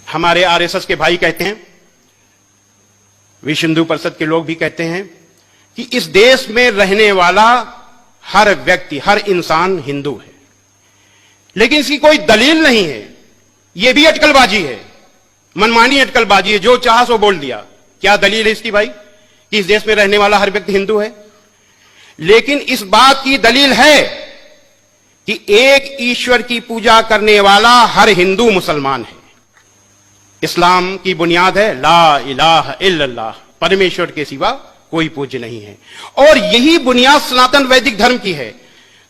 हमारे आरएसएस के भाई कहते हैं, विश्व हिंदू परिषद के लोग भी कहते हैं कि इस देश में रहने वाला हर व्यक्ति, हर इंसान हिंदू है, लेकिन इसकी कोई दलील नहीं है। यह भी अटकलबाजी है, मनमानी अटकलबाजी है, जो चाहा सो बोल दिया। क्या दलील है इसकी भाई कि इस देश में रहने वाला हर व्यक्ति हिंदू है? लेकिन इस बात की दलील है कि एक ईश्वर की पूजा करने वाला हर हिंदू मुसलमान है। इस्लाम की बुनियाद है ला इलाहा इल्लल्लाह, परमेश्वर के सिवा कोई पूज्य नहीं है। और यही बुनियाद सनातन वैदिक धर्म की है।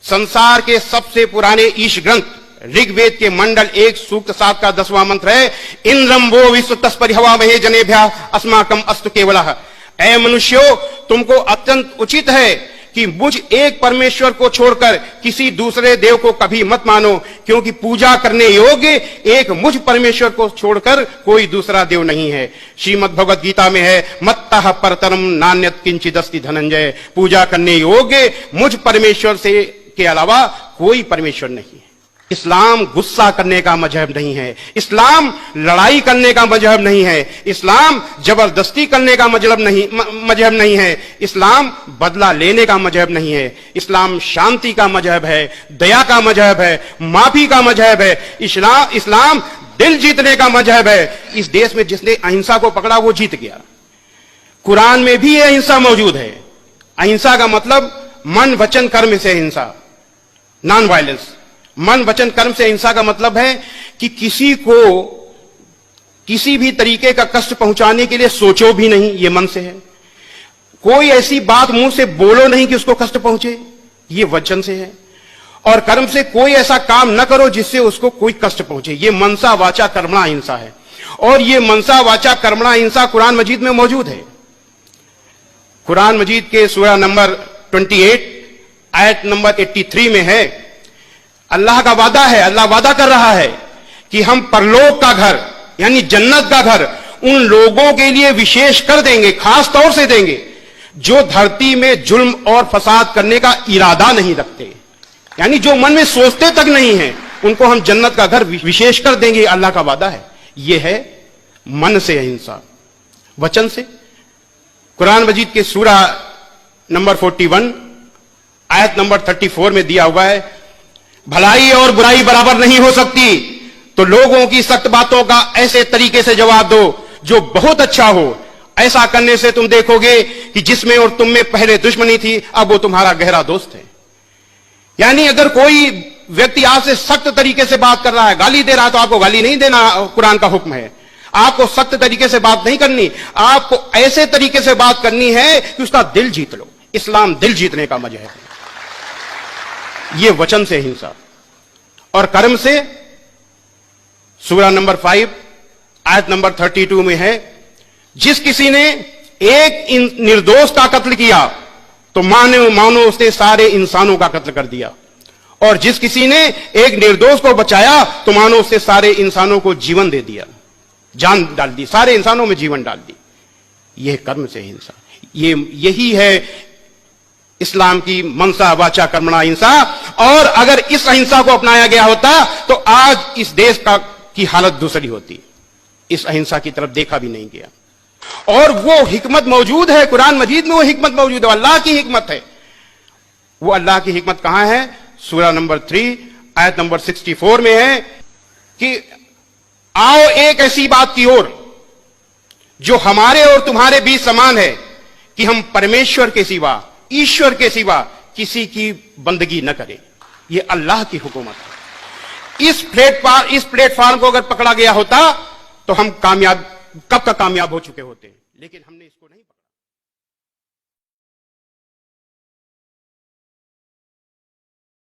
संसार के सबसे पुराने ईश ग्रंथ ऋग्वेद के मंडल 1 सूक्त 7 का 10वां मंत्र है, इंद्रम वो विश्व तस्परिहवा महे जनेभ्या अस्माकम अस्तु केवलः। ऐ मनुष्यों, तुमको अत्यंत उचित है कि मुझ एक परमेश्वर को छोड़कर किसी दूसरे देव को कभी मत मानो, क्योंकि पूजा करने योग्य एक मुझ परमेश्वर को छोड़कर कोई दूसरा देव नहीं है। श्रीमद् भगवद गीता में है, मत्तः परतरम नान्यत् किंचिदस्ति धनंजय। पूजा करने योग्य मुझ परमेश्वर से के अलावा कोई परमेश्वर नहीं है। इस्लाम गुस्सा करने का मजहब नहीं है, इस्लाम लड़ाई करने का मजहब नहीं है, इस्लाम जबरदस्ती करने का मजहब नहीं है, इस्लाम बदला लेने का मजहब नहीं है। इस्लाम शांति का मजहब है, दया का मजहब है, माफी का मजहब है। इस्लाम दिल जीतने का मजहब है। इस देश में जिसने अहिंसा को पकड़ा वो जीत गया। कुरान में भी यह अहिंसा मौजूद है। अहिंसा का मतलब मन वचन कर्म से अहिंसा, नॉन वायलेंस। मन वचन कर्म से अहिंसा का मतलब है कि किसी को किसी भी तरीके का कष्ट पहुंचाने के लिए सोचो भी नहीं, ये मन से है। कोई ऐसी बात मुंह से बोलो नहीं कि उसको कष्ट पहुंचे, ये वचन से है। और कर्म से कोई ऐसा काम न करो जिससे उसको कोई कष्ट पहुंचे, ये मनसा वाचा कर्मणा अहिंसा है। और ये मनसा वाचा कर्मणा अहिंसा कुरान मजीद में मौजूद है। कुरान मजीद के सूरा नंबर 28 आयत नंबर 83 में है, अल्लाह का वादा है, अल्लाह वादा कर रहा है कि हम परलोक का घर यानी जन्नत का घर उन लोगों के लिए विशेष कर देंगे, खास तौर से देंगे, जो धरती में जुल्म और फसाद करने का इरादा नहीं रखते, यानी जो मन में सोचते तक नहीं है, उनको हम जन्नत का घर विशेष कर देंगे। अल्लाह का वादा है। यह है मन से अहिंसा। वचन से कुरान मजीद के सूरा नंबर 41 आयत नंबर 34 में दिया हुआ है, भलाई और बुराई बराबर नहीं हो सकती, तो लोगों की सख्त बातों का ऐसे तरीके से जवाब दो जो बहुत अच्छा हो। ऐसा करने से तुम देखोगे कि जिसमें और तुम में पहले दुश्मनी थी, अब वो तुम्हारा गहरा दोस्त है। यानी अगर कोई व्यक्ति आपसे सख्त तरीके से बात कर रहा है, गाली दे रहा है, तो आपको गाली नहीं देना, कुरान का हुक्म है। आपको सख्त तरीके से बात नहीं करनी, आपको ऐसे तरीके से बात करनी है कि उसका दिल जीत लो। इस्लाम दिल जीतने का मजहब है। ये वचन से हिंसा। और कर्म से सूरा नंबर 5 आयत नंबर 32 में है, जिस किसी ने एक निर्दोष का कत्ल किया तो मानो उसने सारे इंसानों का कत्ल कर दिया, और जिस किसी ने एक निर्दोष को बचाया तो मानो उसने सारे इंसानों को जीवन दे दिया, जान डाल दी, सारे इंसानों में जीवन डाल दी। यह कर्म से हिंसा। यही है इस्लाम की मनसा वाचा कर्मणा अहिंसा। और अगर इस अहिंसा को अपनाया गया होता तो आज इस देश की हालत दूसरी होती। इस अहिंसा की तरफ देखा भी नहीं गया। और वो हिकमत मौजूद है कुरान मजीद में, वो हिकमत मौजूद है, अल्लाह की हिकमत है। वो अल्लाह की हिकमत कहां है? सूरा नंबर 3 आयत नंबर 64 में है कि आओ एक ऐसी बात की ओर जो हमारे और तुम्हारे बीच समान है कि हम परमेश्वर के सिवा, ईश्वर के सिवा किसी की बंदगी न करें। यह अल्लाह की हुकूमत है। इस प्लेटफॉर्म को अगर पकड़ा गया होता तो हम कब का कामयाब हो चुके होते, लेकिन हमने इसको नहीं पकड़ा।